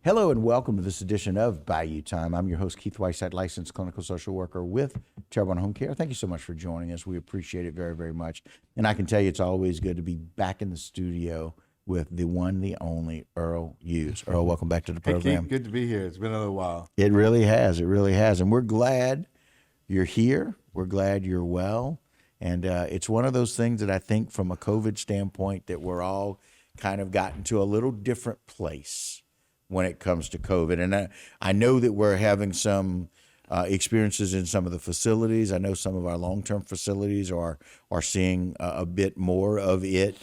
Hello and welcome to this edition of Bayou Time. I'm your host, Keith Whiteside, licensed clinical social worker with Terrebonne Home Care. Thank you so much for joining us. We appreciate it very, very much. And I can tell you it's always good to be back in the studio with the one, the only Earl Eues. Earl, welcome back to the program. Hey, Keith, good to be here. It's been a little while. It really has. It really has. And we're glad you're here. We're glad you're well. And it's one of those things that I think from a COVID standpoint that we're all kind of gotten to a little different place when it comes to COVID. And I know that we're having some experiences in some of the facilities. I know some of our long-term facilities are seeing a bit more of it.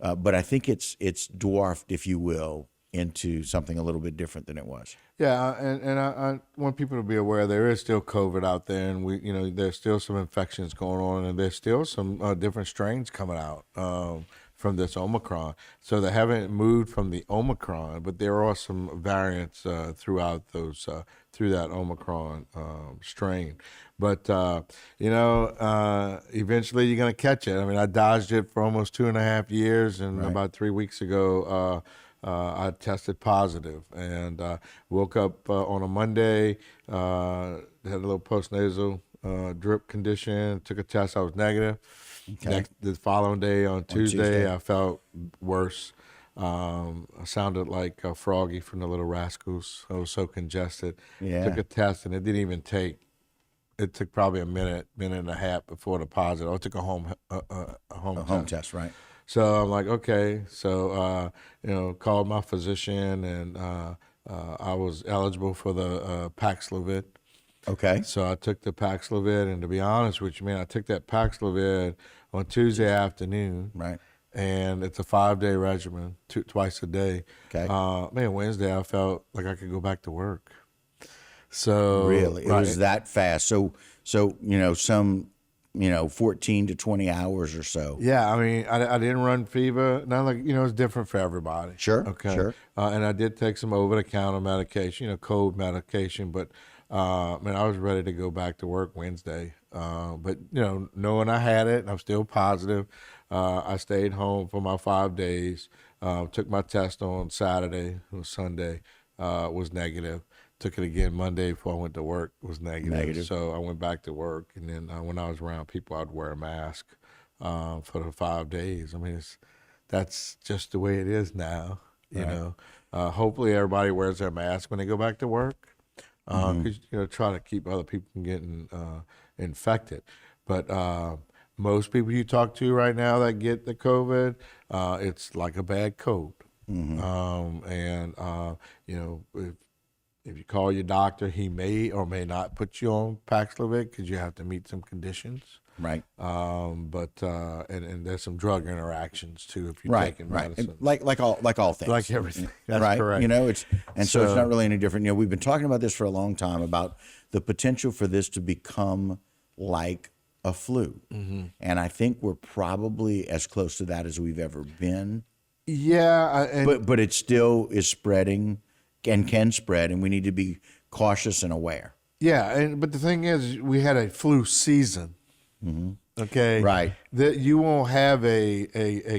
But I think it's dwarfed, if you will, into something a little bit different than it was. Yeah, and I want people to be aware there is still COVID out there, and there's still some infections going on, and there's still some different strains coming out from this Omicron. So they haven't moved from the Omicron, but there are some variants throughout through that Omicron strain. But eventually you're gonna catch it. I mean, I dodged it for almost 2.5 years, and about 3 weeks ago, I tested positive and woke up on a Monday, had a little postnasal drip condition, took a test, I was negative. Okay. The following day on Tuesday, I felt worse. I sounded like Froggy from the Little Rascals. I was so congested. Yeah. Took a test and it didn't even take. It took probably a minute and a half before the positive. I took a home test, right? So I'm like, okay. So called my physician, and I was eligible for the Paxlovid. Okay. So I took the Paxlovid, and to be honest with you, man, I took that Paxlovid on Tuesday afternoon. Right. And it's a 5-day regimen, twice a day. Okay. Wednesday I felt like I could go back to work. So really, it was that fast. So 14 to 20 hours or so. Yeah, I mean, I didn't run fever. Not like, it's different for everybody. Sure. Okay. Sure. And I did take some over-the-counter medication, cold medication, but I was ready to go back to work Wednesday. But knowing I had it, and I'm still positive, I stayed home for my 5 days. Took my test on Saturday. It was Sunday. Was negative. Took it again Monday before I went to work. Was negative. So I went back to work, and then when I was around people, I'd wear a mask for the 5 days. I mean, that's just the way it is now. You know. Hopefully everybody wears their mask when they go back to work, because try to keep other people from getting infected. But most people you talk to right now that get the COVID, it's like a bad cold. If you call your doctor, he may or may not put you on Paxlovid because you have to meet some conditions. Right. But there's some drug interactions too if you're taking medicine. Like all things. Like everything. That's right. correct. So it's not really any different. We've been talking about this for a long time about the potential for this to become like a flu. And I think we're probably as close to that as we've ever been. Yeah. But it still is spreading and can spread, and we need to be cautious and aware. Yeah, but the thing is, we had a flu season. Okay, right. That you won't have a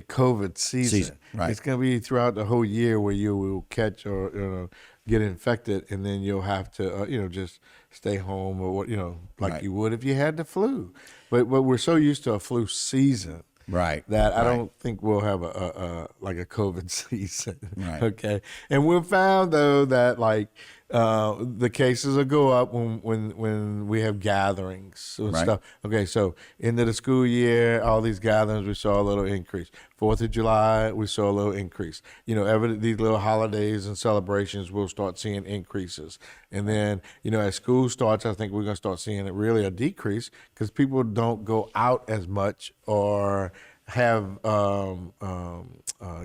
COVID season. Right. It's going to be throughout the whole year where you will catch or get infected, and then you'll have to just stay home or like you would if you had the flu. But we're so used to a flu season. Right. That I don't think we'll have a COVID season. Right. Okay. And we've found though that the cases will go up when we have gatherings and stuff. Okay. So into the school year, all these gatherings, we saw a little increase. 4th of July, we saw a little increase. These little holidays and celebrations, we'll start seeing increases. And then, as school starts, I think we're going to start seeing really a decrease because people don't go out as much or have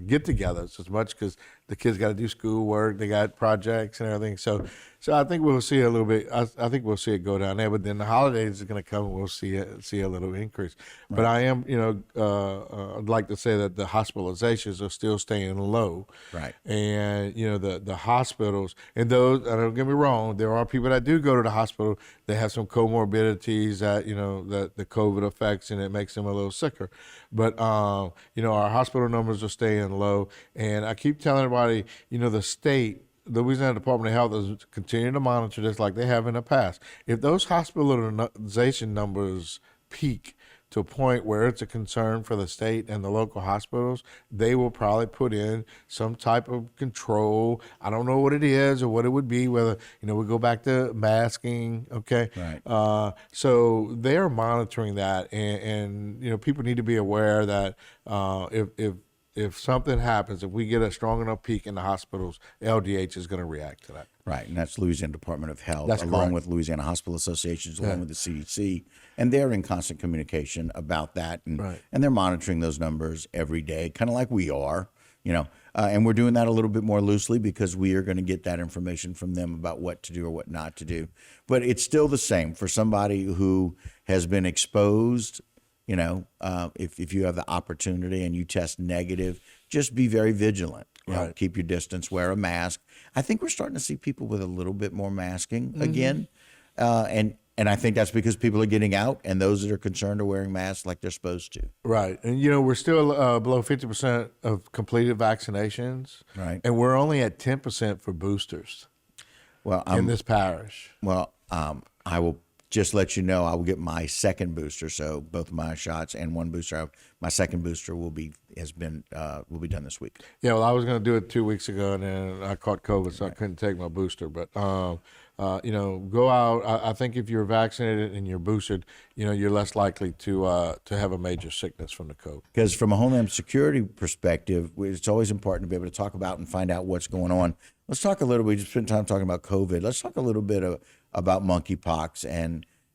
get-togethers as much because the kids got to do schoolwork, they got projects and everything. So I think we'll see a little bit. I think we'll see it go down there. But then the holidays are going to come, and we'll see a little increase. Right. But I am, I'd like to say that the hospitalizations are still staying low. Right. And the hospitals, and those, don't get me wrong, there are people that do go to the hospital. They have some comorbidities that that the COVID affects, and it makes them a little sicker. But our hospital numbers are staying low, and I keep telling everybody, the state the Louisiana Department of Health is continuing to monitor this like they have in the past. If those hospitalization numbers peak to a point where it's a concern for the state and the local hospitals, they will probably put in some type of control. I don't know what it is or what it would be, whether, we go back to masking, okay? Right. So they're monitoring that, and people need to be aware that if something happens, if we get a strong enough peak in the hospitals, LDH is going to react to that. Right, and that's Louisiana Department of Health, That's along correct. with Louisiana Hospital Associations, along Yeah. with the CDC, and they're in constant communication about that, and Right. and they're monitoring those numbers every day, kind of like we are, and we're doing that a little bit more loosely because we are going to get that information from them about what to do or what not to do. But it's still the same for somebody who has been exposed. If you have the opportunity and you test negative, just be very vigilant. Right. Keep your distance, wear a mask. I think we're starting to see people with a little bit more masking again. And I think that's because people are getting out, and those that are concerned are wearing masks like they're supposed to. Right. And, we're still below 50% of completed vaccinations. Right. And we're only at 10% for boosters Well, in this parish. I will just let you know I will get my second booster. So both my shots and one booster. My second booster will be done this week. Yeah, well, I was going to do it 2 weeks ago, and then I caught COVID, so I couldn't take my booster. But, go out. I think if you're vaccinated and you're boosted, you're less likely to have a major sickness from the COVID. Because from a Homeland Security perspective, it's always important to be able to talk about and find out what's going on. Let's talk a little bit. We just spent time talking about COVID. Let's talk a little bit about monkeypox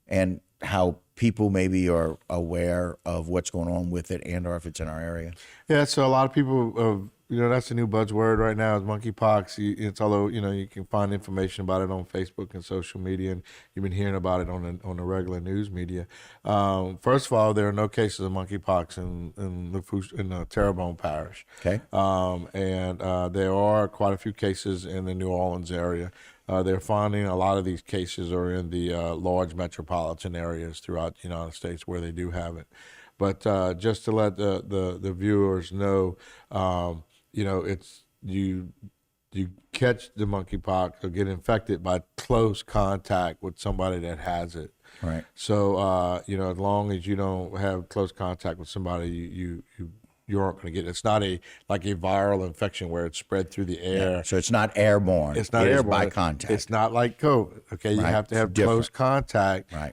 and how people maybe are aware of what's going on with it and or if it's in our area. Yeah, so a lot of people, that's the new buzzword right now is monkeypox. It's although you can find information about it on Facebook and social media, and you've been hearing about it on the regular news media. First of all, there are no cases of monkeypox in the Terrebonne Parish. Okay. And there are quite a few cases in the New Orleans area. They're finding a lot of these cases are in the large metropolitan areas throughout the United States where they do have it. But just to let the viewers know, it's you catch the monkeypox or get infected by close contact with somebody that has it. Right. So as long as you don't have close contact with somebody, you aren't going to get it. It's not like a viral infection where it's spread through the air. Yeah. So it's not airborne. It's not It is airborne. by contact. It's not like COVID. Okay, you Right. have to have It's close contact Right.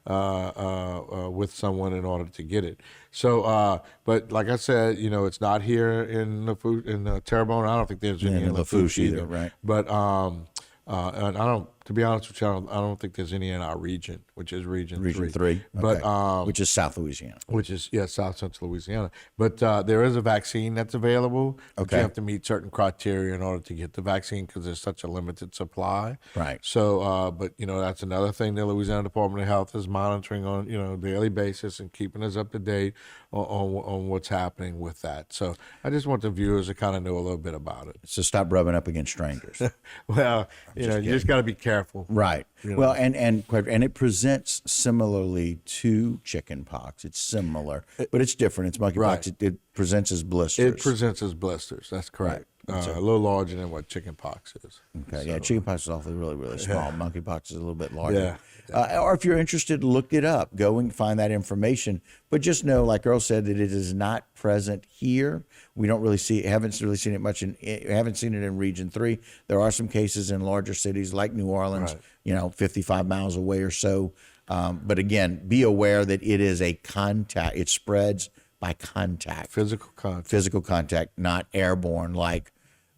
with someone in order to get it. So, but like I said, it's not here in the Terrebonne. I don't think there's any in Lafourche either. Right. But and I don't. To be honest with you, I don't think there's any in our region, which is Region 3. But Okay. Which is South Louisiana. which is South Central Louisiana. But there is a vaccine that's available. But Okay. you have to meet certain criteria in order to get the vaccine because there's such a limited supply. Right. So, but that's another thing the Louisiana Department of Health is monitoring on a daily basis and keeping us up to date on what's happening with that. So I just want the viewers to kind of know a little bit about it. So stop rubbing up against strangers. Well, you just got to be careful. Right. Well, and it presents similarly to chicken pox. It's similar, but it's different. It's monkeypox. Right. It presents as blisters. It presents as blisters. That's correct. A little larger than what chickenpox is. Okay. Yeah. Chickenpox is awfully really, really small. Monkeypox is a little bit larger. Yeah. Or if you're interested, look it up. Go and find that information. But just know, like Earl said, that it is not present here. We don't really see it. Haven't really seen it much haven't seen it in Region 3. There are some cases in larger cities like New Orleans, 55 miles away or so. But again, be aware that it is a contact. It spreads by contact. Physical contact. Not airborne like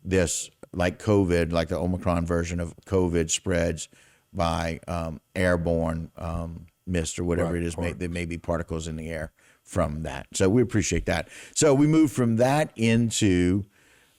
COVID, like the Omicron version of COVID spreads by airborne mist or whatever it is. There may be particles in the air from that. So we appreciate that. So we move from that into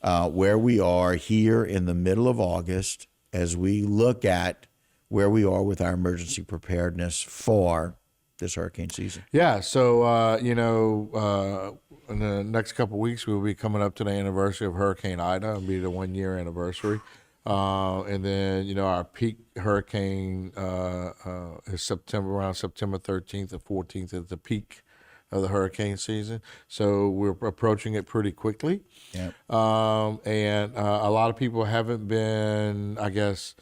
where we are here in the middle of August as we look at where we are with our emergency preparedness for this hurricane season. Yeah. So, in the next couple of weeks, we'll be coming up to the anniversary of Hurricane Ida. It'll be the 1-year anniversary. And then, our peak hurricane is around September 13th or 14th is the peak of the hurricane season. So we're approaching it pretty quickly. Yep. And a lot of people haven't been, I guess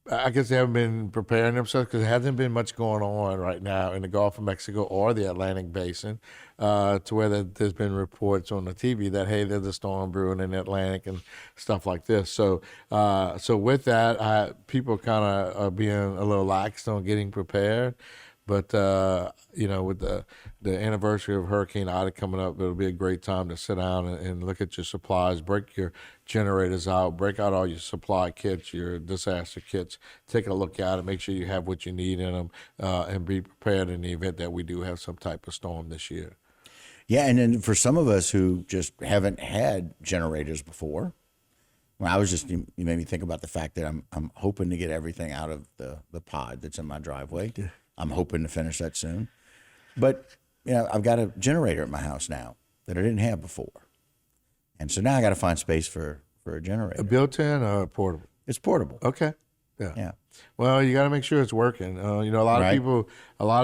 they haven't been preparing themselves because there hasn't been much going on right now in the Gulf of Mexico or the Atlantic Basin, to where there's been reports on the TV that, hey, there's a storm brewing in the Atlantic and stuff like this. So with that, people kind of are being a little lax on getting prepared. But with the anniversary of Hurricane Ida coming up, it'll be a great time to sit down and look at your supplies, break your generators out, break out all your supply kits, your disaster kits, take a look at it, make sure you have what you need in them, and be prepared in the event that we do have some type of storm this year. Yeah, and then for some of us who just haven't had generators before, well, you made me think about the fact that I'm hoping to get everything out of the pod that's in my driveway. Yeah. I'm hoping to finish that soon. But, I've got a generator at my house now that I didn't have before. And so now I got to find space for a generator. A built-in or portable? It's portable. Okay. Yeah. Well, you got to make sure it's working. A lot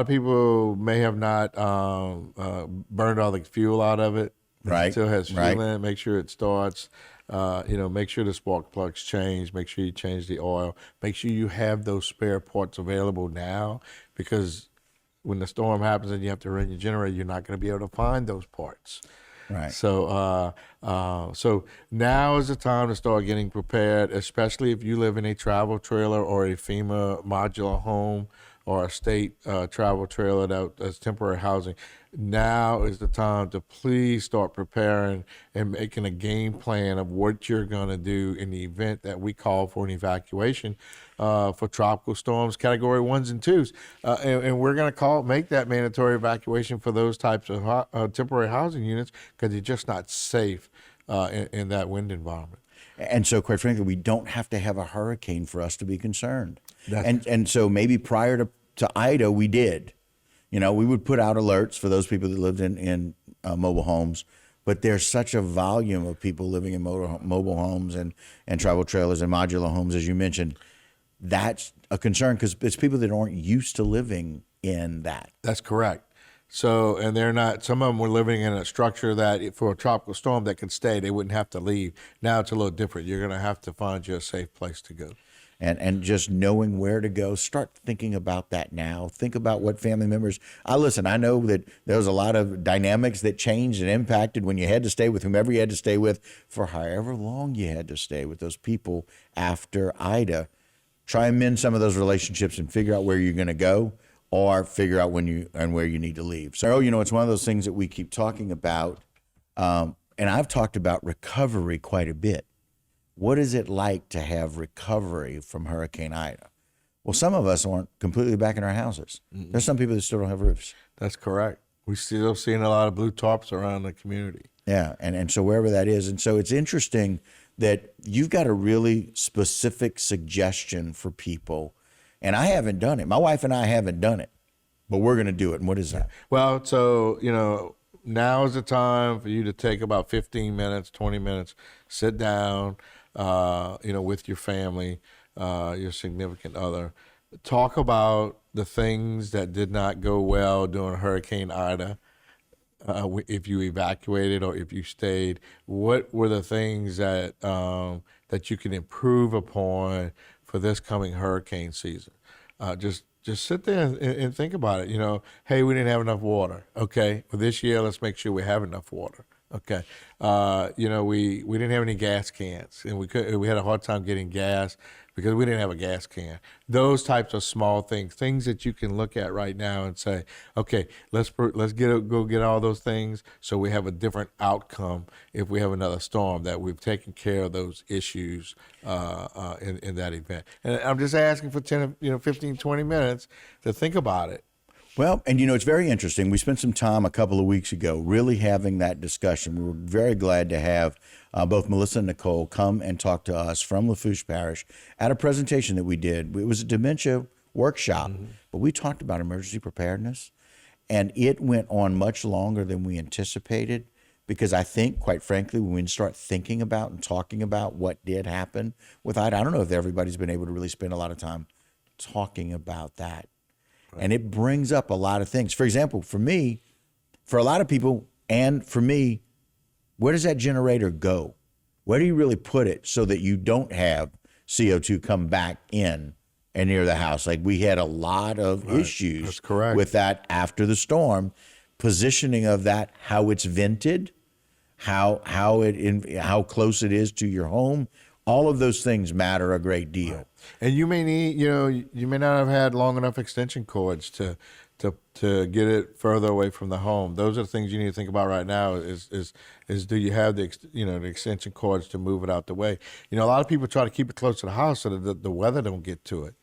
of people may have not burned all the fuel out of it. Right. It still has fuel in it. Make sure it starts. Make sure the spark plug's changed. Make sure you change the oil. Make sure you have those spare parts available now, because when the storm happens and you have to run your generator, you're not going to be able to find those parts. Right. So now is the time to start getting prepared, especially if you live in a travel trailer or a FEMA modular home or a state travel trailer that's temporary housing. Now is the time to please start preparing and making a game plan of what you're going to do in the event that we call for an evacuation for tropical storms, category 1s and 2s. And we're going to make that mandatory evacuation for those types of temporary housing units, because you're just not safe in that wind environment. And so, quite frankly, we don't have to have a hurricane for us to be concerned. And so maybe prior to Ida, we did. We would put out alerts for those people that lived in mobile homes, but there's such a volume of people living in mobile homes and travel trailers and modular homes, as you mentioned. That's a concern because it's people that aren't used to living in that. That's correct. So, and they're not, some of them were living in a structure that for a tropical storm that could stay, they wouldn't have to leave. Now it's a little different. You're going to have to find you a safe place to go. And just knowing where to go, start thinking about that now. Think about what family members. I know that there was a lot of dynamics that changed and impacted when you had to stay with whomever you had to stay with for however long you had to stay with those people after Ida. Try and mend some of those relationships and figure out where you're going to go, or figure out when you and where you need to leave. So, it's one of those things that we keep talking about, and I've talked about recovery quite a bit. What is it like to have recovery from Hurricane Ida? Well, some of us aren't completely back in our houses. Mm-hmm. There's some people that still don't have roofs. That's correct. We're still seeing a lot of blue tarps around the community. Yeah, and so wherever that is. And so it's interesting that you've got a really specific suggestion for people. And I haven't done it. My wife and I haven't done it, but we're going to do it. And what is that? Well, so, now is the time for you to take about 15 minutes, 20 minutes, sit down, with your family, your significant other. Talk about the things that did not go well during Hurricane Ida. If you evacuated or if you stayed, what were the things that you can improve upon for this coming hurricane season? Just sit there and think about it. Hey, we didn't have enough water. Okay, well, this year let's make sure we have enough water. Okay, we didn't have any gas cans, and we had a hard time getting gas because we didn't have a gas can. Those types of small things that you can look at right now and say, okay, let's go get all those things so we have a different outcome if we have another storm, that we've taken care of those issues in that event. And I'm just asking for 10, 15, 20 minutes to think about it. Well, and it's very interesting. We spent some time a couple of weeks ago really having that discussion. We were very glad to have both Melissa and Nicole come and talk to us from Lafourche Parish at a presentation that we did. It was a dementia workshop, but we talked about emergency preparedness, and it went on much longer than we anticipated, because I think, quite frankly, when we start thinking about and talking about what did happen with Ida, I don't know if everybody's been able to really spend a lot of time talking about that. And it brings up a lot of things. For example, for me, for a lot of people, and for me, where does that generator go? Where do you really put it so that you don't have CO2 come back in and near the house? Like we had a lot of issues That's correct. with that after the storm. Positioning of that, how it's vented, how close it is to your home. All of those things matter a great deal. Right. And you may need, you may not have had long enough extension cords to get it further away from the home. Those are the things you need to think about right now. Is do you have the extension cords to move it out the way? A lot of people try to keep it close to the house so that the weather don't get to it.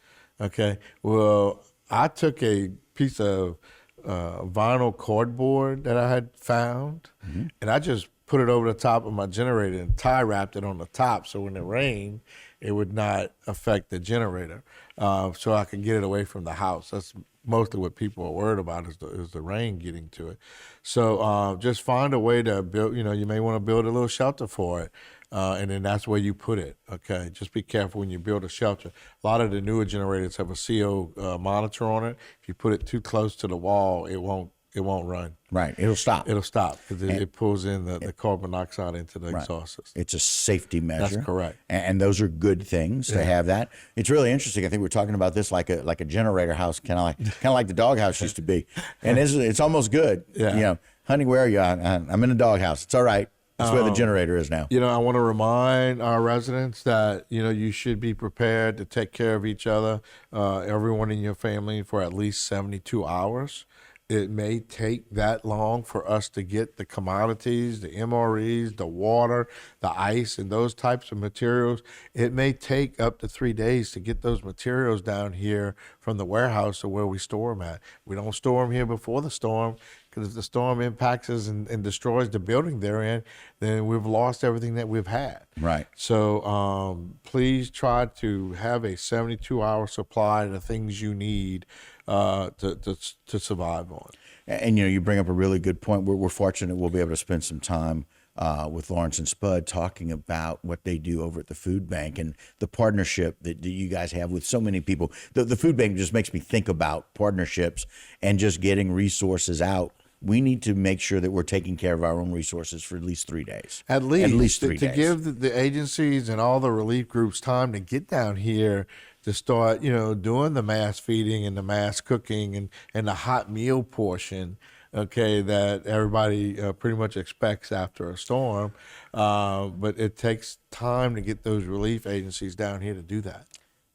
Okay. Well, I took a piece of vinyl cardboard that I had found, and I just put it over the top of my generator and tie wrapped it on the top, so when it rained, it would not affect the generator, so I could get it away from the house. That's mostly what people are worried about is the rain getting to it. So just find a way to build. You may want to build a little shelter for it. And then that's where you put it. Okay, just be careful when you build a shelter. A lot of the newer generators have a CO monitor on it. If you put it too close to the wall, it won't run. Right, it'll stop. It'll stop because it pulls in the carbon dioxide into the exhaust system. It's a safety measure. That's correct. And those are good things to have that. It's really interesting. I think we're talking about this like a generator house, kind of like the doghouse used to be. And it's almost good. Yeah. Honey, where are you? I'm in a doghouse. It's all right. That's where the generator is now. I want to remind our residents that, you should be prepared to take care of each other, everyone in your family for at least 72 hours. It may take that long for us to get the commodities, the MREs, the water, the ice, and those types of materials. It may take up to 3 days to get those materials down here from the warehouse to where we store them at. We don't store them here before the storm, because if the storm impacts us and destroys the building they're in, then we've lost everything that we've had. Right. So please try to have a 72-hour supply of the things you need to survive on. And you bring up a really good point. We're fortunate we'll be able to spend some time with Lawrence and Spud talking about what they do over at the food bank and the partnership that you guys have with so many people. The food bank just makes me think about partnerships and just getting resources out. We need to make sure that we're taking care of our own resources for at least 3 days. At least 3 days. To give the agencies and all the relief groups time to get down here to start, doing the mass feeding and the mass cooking and the hot meal portion, okay, that everybody pretty much expects after a storm. But it takes time to get those relief agencies down here to do that.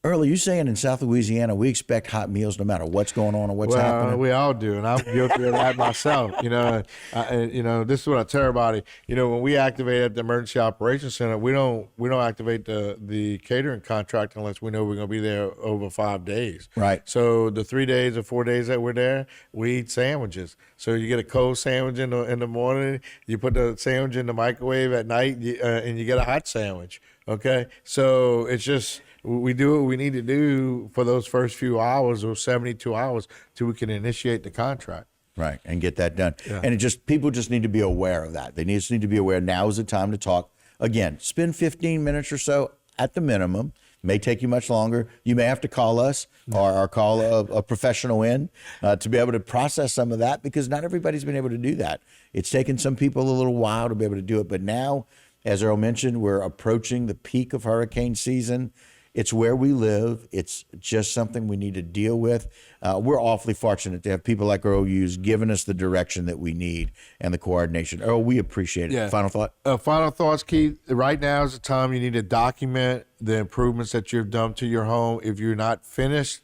Earl, are you saying in South Louisiana we expect hot meals no matter what's going on or what's happening? We all do, and I'm guilty of that myself. This is what I tell everybody. When we activate at the Emergency Operations Center, we don't activate the catering contract unless we know we're going to be there over 5 days. Right. So the 3 days or 4 days that we're there, we eat sandwiches. So you get a cold sandwich in the morning, you put the sandwich in the microwave at night, and you get a hot sandwich. Okay, so it's just. We do what we need to do for those first few hours or 72 hours till we can initiate the contract. Right, and get that done. Yeah. And people just need to be aware of that. They just need to be aware now is the time to talk. Again, spend 15 minutes or so at the minimum. May take you much longer. You may have to call us or call a professional in to be able to process some of that, because not everybody's been able to do that. It's taken some people a little while to be able to do it. But now, as Earl mentioned, we're approaching the peak of hurricane season. It's where we live. It's just something we need to deal with. We're awfully fortunate to have people like Earl Eues giving us the direction that we need and the coordination. Earl, we appreciate it. Yeah. Final thought? Final thoughts, Keith. Right now is the time you need to document the improvements that you've done to your home. If you're not finished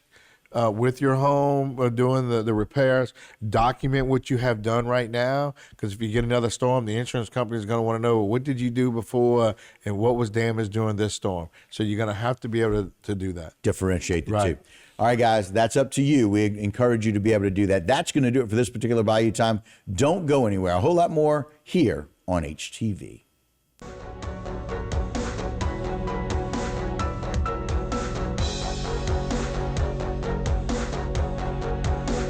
with your home or doing the repairs, document what you have done right now, because if you get another storm, the insurance company is going to want to know, what did you do before and what was damaged during this storm. So you're going to have to be able to do that. Differentiate the Right. two. All right, guys, that's up to you. We encourage you to be able to do that. That's going to do it for this particular Bayou Time. Don't go anywhere. A whole lot more here on HTV.